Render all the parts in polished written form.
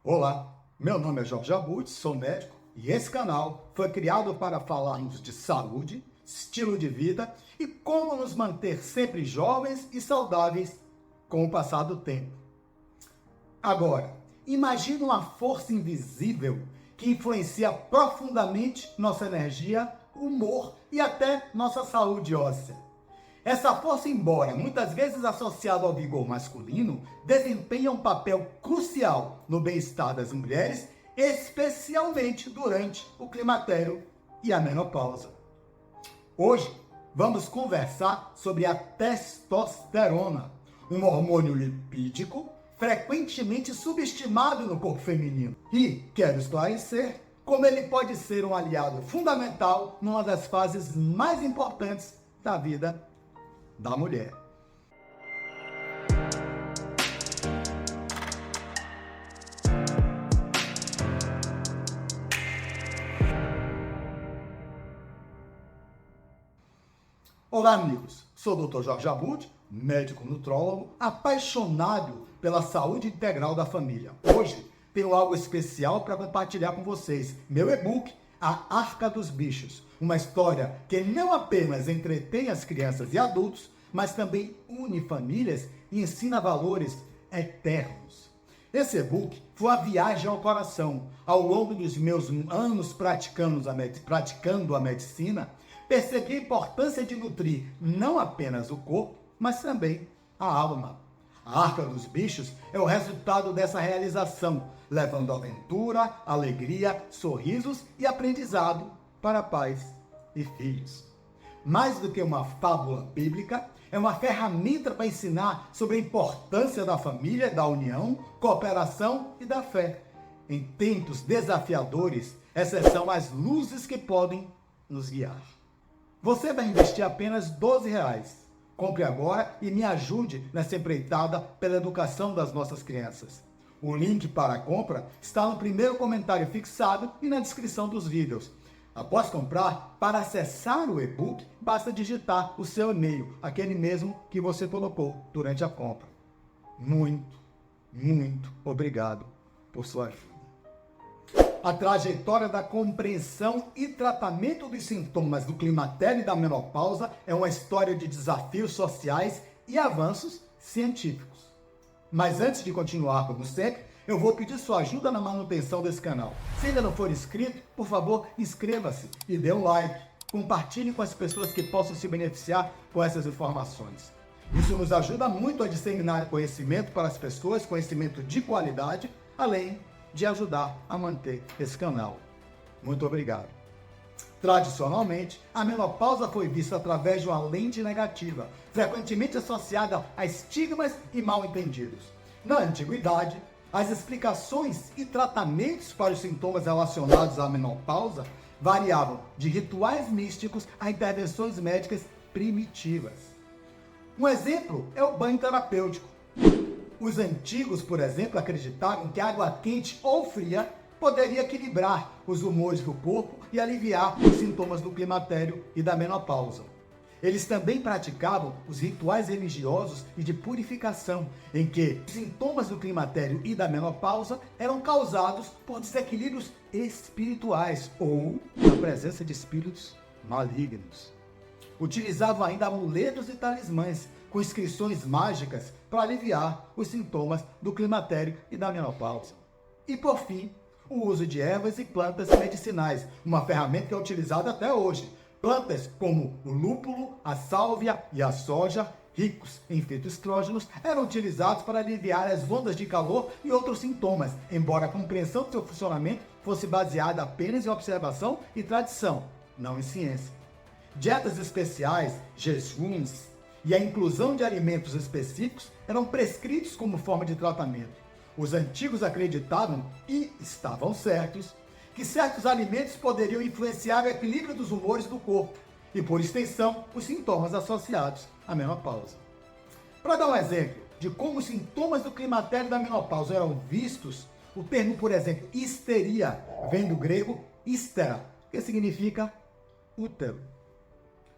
Olá, meu nome é Jorge Abud, sou médico e esse canal foi criado para falarmos de saúde, estilo de vida e como nos manter sempre jovens e saudáveis com o passar do tempo. Agora, imagine uma força invisível que influencia profundamente nossa energia, humor e até nossa saúde óssea. Essa força, embora muitas vezes associada ao vigor masculino, desempenha um papel crucial no bem-estar das mulheres, especialmente durante o climatério e a menopausa. Hoje, vamos conversar sobre a testosterona, um hormônio lipídico frequentemente subestimado no corpo feminino. E quero esclarecer como ele pode ser um aliado fundamental numa das fases mais importantes da vida da mulher. Olá, amigos. Sou o Dr. Jorge Abud, médico nutrólogo, apaixonado pela saúde integral da família. Hoje tenho algo especial para compartilhar com vocês. Meu e-book, A Arca dos Bichos. Uma história que não apenas entretém as crianças e adultos, mas também une famílias e ensina valores eternos. Esse e-book foi uma viagem ao coração. Ao longo dos meus anos praticando a medicina, percebi a importância de nutrir não apenas o corpo, mas também a alma. A Arca dos Bichos é o resultado dessa realização, levando aventura, alegria, sorrisos e aprendizado para pais e filhos. Mais do que uma fábula bíblica, é uma ferramenta para ensinar sobre a importância da família, da união, cooperação e da fé. Em tempos desafiadores, essas são as luzes que podem nos guiar. Você vai investir apenas R$12. Compre agora e me ajude nessa empreitada pela educação das nossas crianças. O link para a compra está no primeiro comentário fixado e na descrição dos vídeos. Após comprar, para acessar o e-book, basta digitar o seu e-mail, aquele mesmo que você colocou durante a compra. Muito obrigado por sua ajuda. A trajetória da compreensão e tratamento dos sintomas do climatério e da menopausa é uma história de desafios sociais e avanços científicos. Mas antes de continuar, como sempre, eu vou pedir sua ajuda na manutenção desse canal. Se ainda não for inscrito, por favor, inscreva-se e dê um like. Compartilhe com as pessoas que possam se beneficiar com essas informações. Isso nos ajuda muito a disseminar conhecimento para as pessoas, conhecimento de qualidade, além de ajudar a manter esse canal. Muito obrigado. Tradicionalmente, a menopausa foi vista através de uma lente negativa, frequentemente associada a estigmas e mal-entendidos. Na antiguidade, as explicações e tratamentos para os sintomas relacionados à menopausa variavam de rituais místicos a intervenções médicas primitivas. Um exemplo é o banho terapêutico. Os antigos, por exemplo, acreditavam que água quente ou fria poderia equilibrar os humores do corpo e aliviar os sintomas do climatério e da menopausa. Eles também praticavam os rituais religiosos e de purificação, em que os sintomas do climatério e da menopausa eram causados por desequilíbrios espirituais ou na presença de espíritos malignos. Utilizavam ainda amuletos e talismãs com inscrições mágicas para aliviar os sintomas do climatério e da menopausa. E por fim, o uso de ervas e plantas medicinais, uma ferramenta que é utilizada até hoje. Plantas como o lúpulo, a sálvia e a soja, ricos em fitoestrógenos, eram utilizados para aliviar as ondas de calor e outros sintomas, embora a compreensão do seu funcionamento fosse baseada apenas em observação e tradição, não em ciência. Dietas especiais, jejuns e a inclusão de alimentos específicos eram prescritos como forma de tratamento. Os antigos acreditavam, e estavam certos, que certos alimentos poderiam influenciar o equilíbrio dos humores do corpo e, por extensão, os sintomas associados à menopausa. Para dar um exemplo de como os sintomas do climatério e da menopausa eram vistos, o termo, por exemplo, histeria, vem do grego hystera, que significa útero.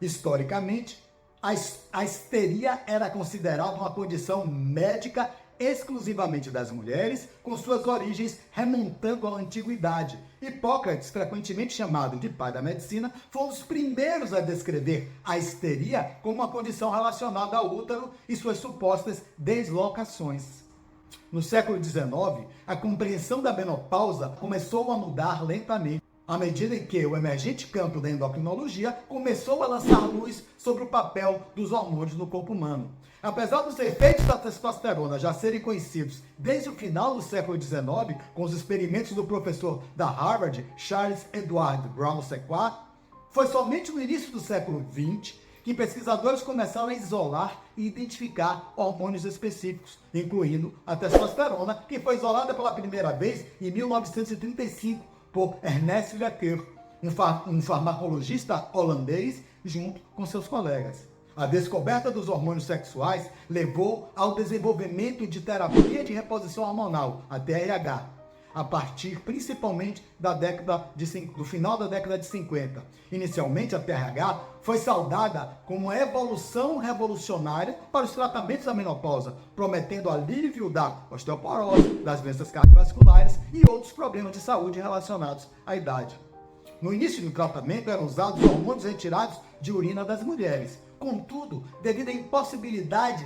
Historicamente, a histeria era considerada uma condição médica exclusivamente das mulheres, com suas origens remontando à antiguidade. Hipócrates, frequentemente chamado de pai da medicina, foi um dos primeiros a descrever a histeria como uma condição relacionada ao útero e suas supostas deslocações. No século XIX, a compreensão da menopausa começou a mudar lentamente, à medida em que o emergente campo da endocrinologia começou a lançar luz sobre o papel dos hormônios no corpo humano. Apesar dos efeitos da testosterona já serem conhecidos desde o final do século XIX, com os experimentos do professor da Harvard, Charles Edward Brown Sequard, foi somente no início do século XX que pesquisadores começaram a isolar e identificar hormônios específicos, incluindo a testosterona, que foi isolada pela primeira vez em 1935 por Ernest Lequeur, um farmacologista holandês, junto com seus colegas. A descoberta dos hormônios sexuais levou ao desenvolvimento de terapia de reposição hormonal, a TRH, a partir principalmente do final da década de 50. Inicialmente, a TRH foi saudada como uma evolução revolucionária para os tratamentos da menopausa, prometendo alívio da osteoporose, das doenças cardiovasculares e outros problemas de saúde relacionados à idade. No início do tratamento eram usados hormônios retirados de urina das mulheres. Contudo, devido à impossibilidade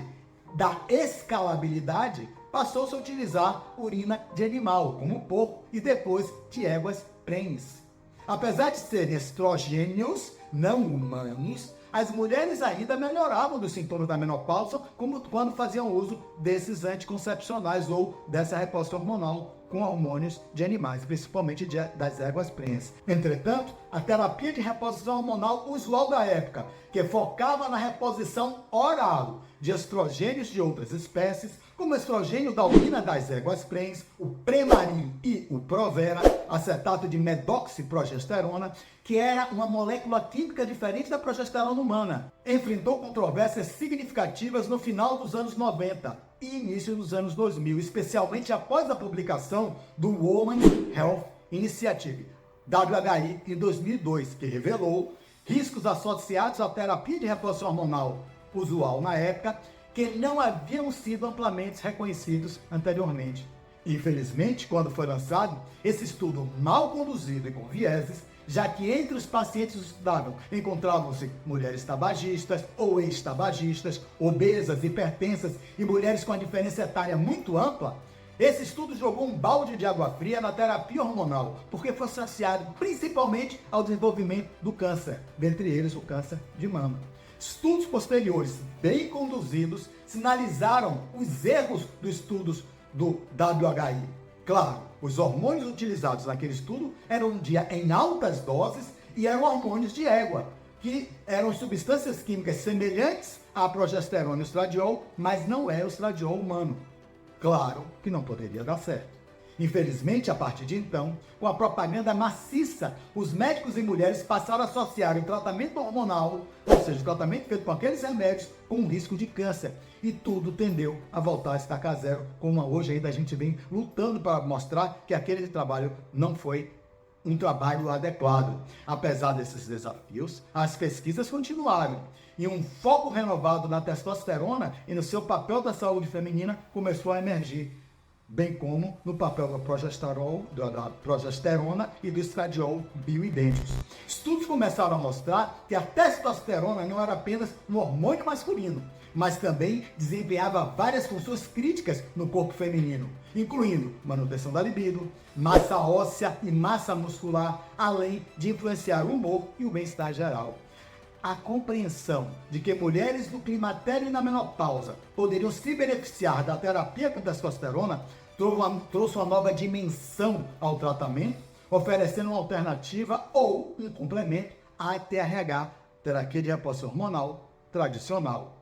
da escalabilidade, passou-se a utilizar urina de animal, como porco, e depois de éguas prenhes. Apesar de serem estrogênios não humanos, as mulheres ainda melhoravam dos sintomas da menopausa, como quando faziam uso desses anticoncepcionais ou dessa reposição hormonal com hormônios de animais, principalmente das éguas prenhes. Entretanto, a terapia de reposição hormonal usual da época, que focava na reposição oral de estrogênios de outras espécies, como o estrogênio da urina das éguas prenhes, o Premarin e o Provera, acetato de medoxiprogesterona, que era uma molécula química diferente da progesterona humana, enfrentou controvérsias significativas no final dos anos 90 e início dos anos 2000, especialmente após a publicação do Women's Health Initiative, WHI, em 2002, que revelou riscos associados à terapia de reposição hormonal usual na época, que não haviam sido amplamente reconhecidos anteriormente. Infelizmente, quando foi lançado, esse estudo mal conduzido e com vieses, já que entre os pacientes estudados encontravam-se mulheres tabagistas ou ex-tabagistas, obesas, hipertensas e mulheres com a diferença etária muito ampla, esse estudo jogou um balde de água fria na terapia hormonal, porque foi associado principalmente ao desenvolvimento do câncer, dentre eles o câncer de mama. Estudos posteriores, bem conduzidos, sinalizaram os erros dos estudos do WHI. Claro, os hormônios utilizados naquele estudo eram em altas doses e eram hormônios de égua, que eram substâncias químicas semelhantes à progesterona e estradiol, mas não é o estradiol humano. Claro que não poderia dar certo. Infelizmente, a partir de então, com a propaganda maciça, os médicos e mulheres passaram a associar o tratamento hormonal, ou seja, o tratamento feito com aqueles remédios, com um risco de câncer. E tudo tendeu a voltar a estacar zero, como hoje ainda a gente vem lutando para mostrar que aquele trabalho não foi um trabalho adequado. Apesar desses desafios, as pesquisas continuaram. E um foco renovado na testosterona e no seu papel da saúde feminina começou a emergir, bem como no papel da progesterona e do estradiol bioidênticos. Estudos começaram a mostrar que a testosterona não era apenas um hormônio masculino, mas também desempenhava várias funções críticas no corpo feminino, incluindo manutenção da libido, massa óssea e massa muscular, além de influenciar o humor e o bem-estar geral. A compreensão de que mulheres no climatério e na menopausa poderiam se beneficiar da terapia com testosterona trouxe uma nova dimensão ao tratamento, oferecendo uma alternativa ou um complemento à TRH, terapia de reposição hormonal tradicional.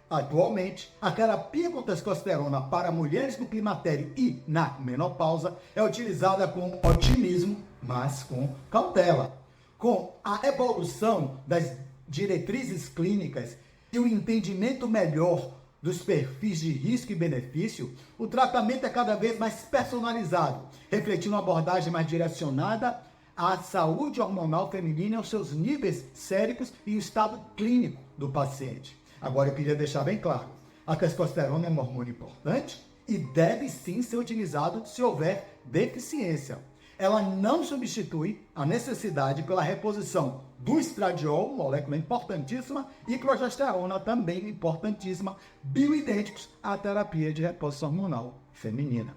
Atualmente, a terapia com testosterona para mulheres no climatério e na menopausa é utilizada com otimismo, mas com cautela. Com a evolução das diretrizes clínicas e o entendimento melhor dos perfis de risco e benefício, o tratamento é cada vez mais personalizado, refletindo uma abordagem mais direcionada à saúde hormonal feminina, aos seus níveis séricos e o estado clínico do paciente. Agora, eu queria deixar bem claro, a testosterona é um hormônio importante e deve sim ser utilizado se houver deficiência. Ela não substitui a necessidade pela reposição do estradiol, molécula importantíssima, e progesterona, também importantíssima, bioidênticos à terapia de reposição hormonal feminina.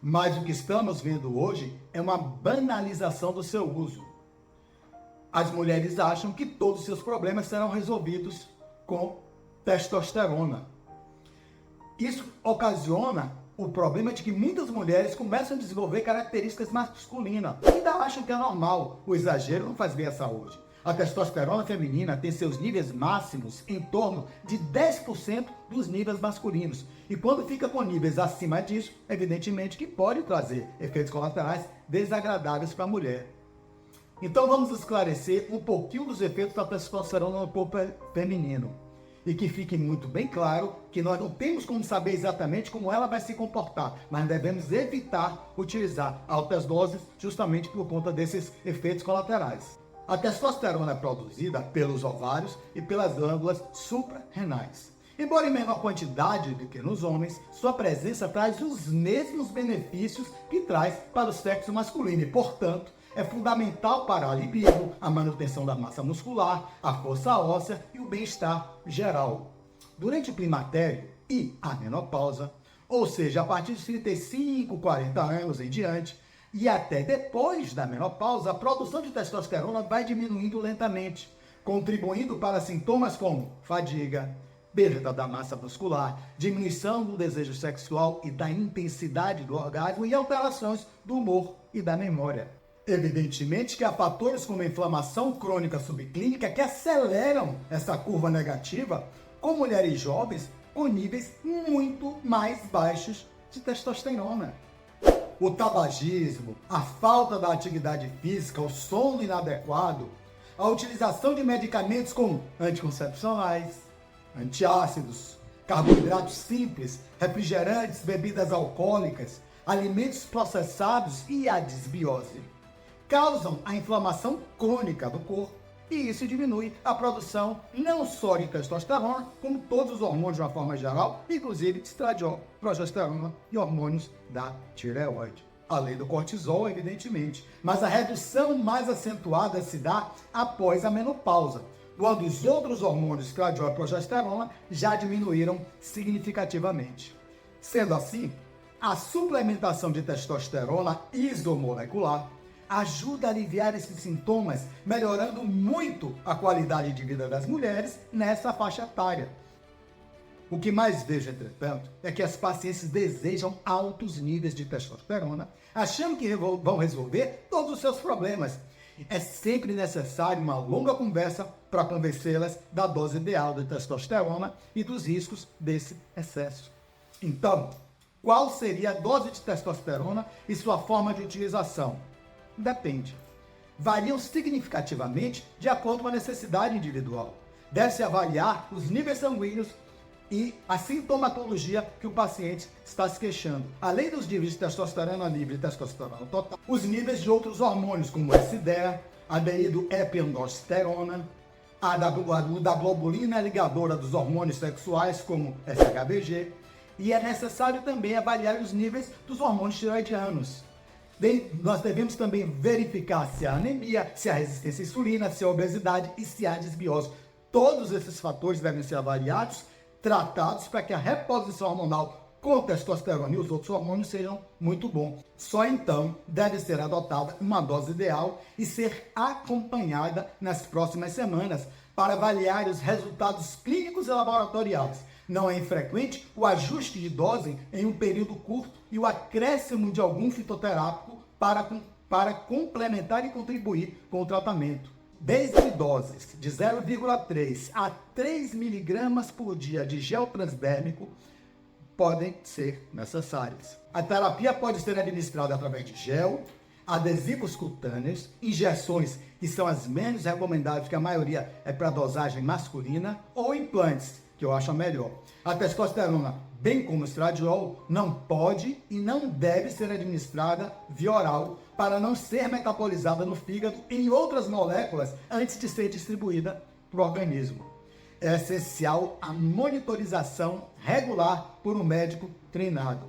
Mas o que estamos vendo hoje é uma banalização do seu uso. As mulheres acham que todos os seus problemas serão resolvidos com testosterona. Isso ocasiona o problema de que muitas mulheres começam a desenvolver características masculinas e ainda acham que é normal. O exagero não faz bem à saúde. A testosterona feminina tem seus níveis máximos em torno de 10% dos níveis masculinos. E quando fica com níveis acima disso, evidentemente que pode trazer efeitos colaterais desagradáveis para a mulher. Então vamos esclarecer um pouquinho dos efeitos da testosterona no corpo feminino. E que fique muito bem claro que nós não temos como saber exatamente como ela vai se comportar, mas devemos evitar utilizar altas doses justamente por conta desses efeitos colaterais. A testosterona é produzida pelos ovários e pelas glândulas suprarrenais. Embora em menor quantidade do que nos homens, sua presença traz os mesmos benefícios que traz para o sexo masculino e, portanto, é fundamental para a libido, a manutenção da massa muscular, a força óssea e o bem-estar geral. Durante o climatério e a menopausa, ou seja, a partir de 35, 40 anos em diante, e até depois da menopausa, a produção de testosterona vai diminuindo lentamente, contribuindo para sintomas como fadiga, perda da massa muscular, diminuição do desejo sexual e da intensidade do orgasmo e alterações do humor e da memória. Evidentemente que há fatores como a inflamação crônica subclínica que aceleram essa curva negativa com mulheres jovens com níveis muito mais baixos de testosterona. O tabagismo, a falta da atividade física, o sono inadequado, a utilização de medicamentos como anticoncepcionais, antiácidos, carboidratos simples, refrigerantes, bebidas alcoólicas, alimentos processados e a desbiose causam a inflamação crônica do corpo e isso diminui a produção não só de testosterona, como todos os hormônios de uma forma geral, inclusive estradiol, progesterona e hormônios da tireoide. Além do cortisol, evidentemente. Mas a redução mais acentuada se dá após a menopausa, quando os outros hormônios, estradiol e progesterona, já diminuíram significativamente. Sendo assim, a suplementação de testosterona isomolecular ajuda a aliviar esses sintomas, melhorando muito a qualidade de vida das mulheres nessa faixa etária. O que mais vejo, entretanto, é que as pacientes desejam altos níveis de testosterona, achando que vão resolver todos os seus problemas. É sempre necessário uma longa conversa para convencê-las da dose ideal de testosterona e dos riscos desse excesso. Então, qual seria a dose de testosterona e sua forma de utilização? Depende. Variam significativamente de acordo com a necessidade individual. Deve-se avaliar os níveis sanguíneos e a sintomatologia que o paciente está se queixando. Além dos níveis de testosterona livre e testosterona total, os níveis de outros hormônios, como o SDR, a dehidroepiandrosterona, da globulina ligadora dos hormônios sexuais, como SHBG, e é necessário também avaliar os níveis dos hormônios tiroidianos. Nós devemos também verificar se há anemia, se há resistência à insulina, se há obesidade e se há desbiose. Todos esses fatores devem ser avaliados, tratados para que a reposição hormonal com testosterona e os outros hormônios sejam muito bons. Só então deve ser adotada uma dose ideal e ser acompanhada nas próximas semanas para avaliar os resultados clínicos e laboratoriais. Não é infrequente o ajuste de dose em um período curto e o acréscimo de algum fitoterápico para complementar e contribuir com o tratamento. Desde doses de 0,3 a 3 miligramas por dia de gel transdérmico podem ser necessárias. A terapia pode ser administrada através de gel, adesivos cutâneos, injeções, que são as menos recomendáveis, que a maioria é para dosagem masculina, ou implantes, que eu acho a melhor. A testosterona, bem como o estradiol, não pode e não deve ser administrada via oral para não ser metabolizada no fígado e em outras moléculas antes de ser distribuída para o organismo. É essencial a monitorização regular por um médico treinado.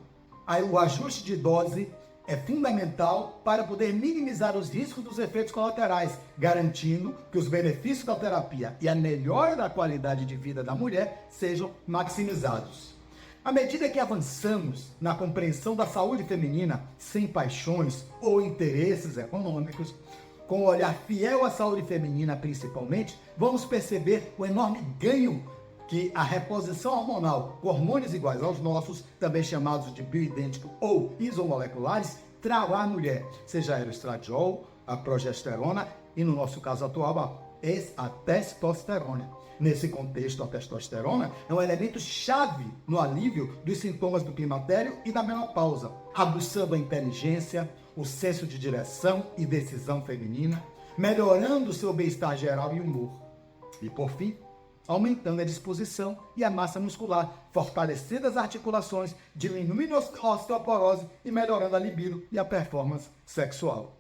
Aí o ajuste de dose é fundamental para poder minimizar os riscos dos efeitos colaterais, garantindo que os benefícios da terapia e a melhora da qualidade de vida da mulher sejam maximizados. À medida que avançamos na compreensão da saúde feminina sem paixões ou interesses econômicos, com um olhar fiel à saúde feminina principalmente, vamos perceber o enorme ganho que a reposição hormonal com hormônios iguais aos nossos, também chamados de bioidênticos ou isomoleculares, trará à mulher, seja ela o estradiol, a progesterona e, no nosso caso atual, a testosterona. Nesse contexto, a testosterona é um elemento chave no alívio dos sintomas do climatério e da menopausa, aguçando a inteligência, o senso de direção e decisão feminina, melhorando o seu bem-estar geral e humor. E, por fim, aumentando a disposição e a massa muscular, fortalecendo as articulações, diminuindo a osteoporose e melhorando a libido e a performance sexual.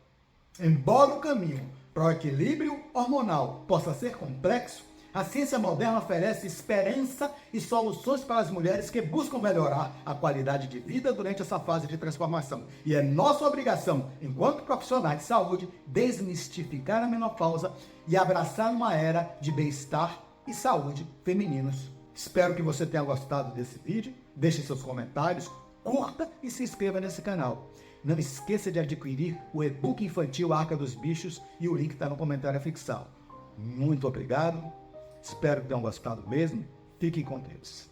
Embora o caminho para o equilíbrio hormonal possa ser complexo, a ciência moderna oferece esperança e soluções para as mulheres que buscam melhorar a qualidade de vida durante essa fase de transformação. E é nossa obrigação, enquanto profissionais de saúde, desmistificar a menopausa e abraçar uma era de bem-estar e saúde femininos. Espero que você tenha gostado desse vídeo. Deixe seus comentários, curta e se inscreva nesse canal. Não esqueça de adquirir o e-book infantil Arca dos Bichos e o link está no comentário fixado. Muito obrigado. Espero que tenham gostado mesmo. Fiquem com Deus.